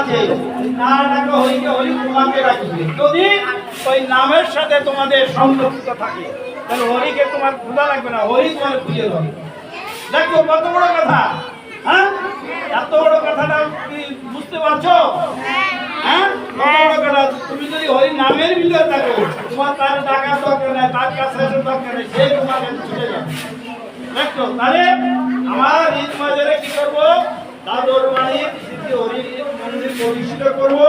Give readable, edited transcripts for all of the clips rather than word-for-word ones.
আছে না ডাকো হরিকে হরি তোমাকে রাখবে। যদি ওই নামের সাথে তোমাদের সম্পর্ক থাকে তাহলে হরিকে তোমার খোঁজা লাগবে না, হরি তোমার খুঁজে দেবে। দেখো কত বড় কথা, হ্যাঁ এত বড় কথাটা কি বুঝতে পারছো? হ্যাঁ কত বড় কথা। তুমি যদি হরি নামের ভিতরে থাকো তোমার তার ডাকার দরকার নেই, তার কাছে আসার দরকার নেই, সে তোমাকে ছুটে যাবে। দেখো তাহলে আমার ঈদ বাজারে কি করবো, দাদর বাড়ির হরির মন্দির প্রতিষ্ঠিত করবো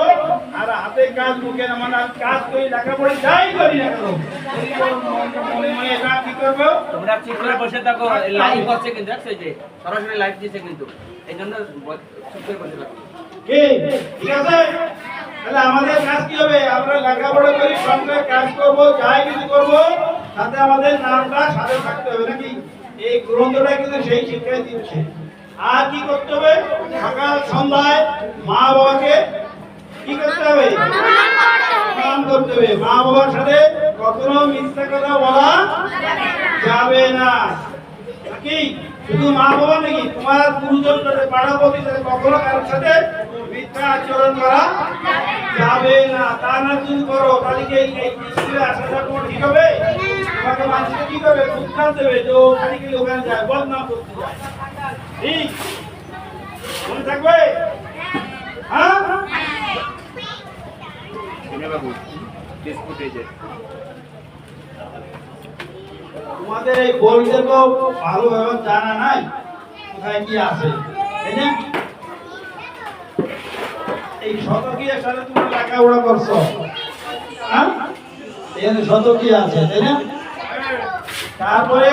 আর হাতে কাজ মুখে মানে কাজ করি লেখাপড়ি যাই করি না কেন মনে মনে এটা কি করবো। তোমরা চুপ করে বসে থাকো, লাইভ হচ্ছে কিন্তু দেখছো যে সরাসরি লাইভ দিচ্ছে কিন্তু এই জন্য চুপ করে বসে থাকো। ঠিক আছে, তাহলে আমাদের কাজ কি হবে, আমরা লেখাপড়া করি সঙ্গে কাজ করব যাই কিছু করব তাতে আমাদের নামটা সাথে থাকতে হবে নাকি। এই গ্রন্থটা কিন্তু সেই শিক্ষাই দিচ্ছে। আর কি করতে হবে, সকাল সন্ধ্যায় মা বাবাকে কি করতে হবে, প্রণাম করতে হবে। মা বাবার সাথে কখনো মিথ্যা কথা বলা যাবে না কি। শুধু মা বাবা নাকি, তোমার গুরুজন পাড়া প্রতিবেশী কখনো কারোর সাথে মিথ্যা আচরণ করা যাবে না। তা না যদি করো তাহলে কি এই স্কুলে আসাটা তোমার ঠিক হবে? তোমাকে মানুষকে কি করবে, উৎসাহ দেবে যে ওখানে কি ওখানে যায় বদনাম করতে যায়। ঠিক মনে থাকবে? হ্যাঁ তোমাদের এই বইতে তো ভালোভাবে জানা নাই কোথায় কি আছে, তাই না? এই শতকীয়ার সাথে তুমি লেখাপড়া করছো, হ্যাঁ এখানে শতকীয়া আছে, তাই না? তারপরে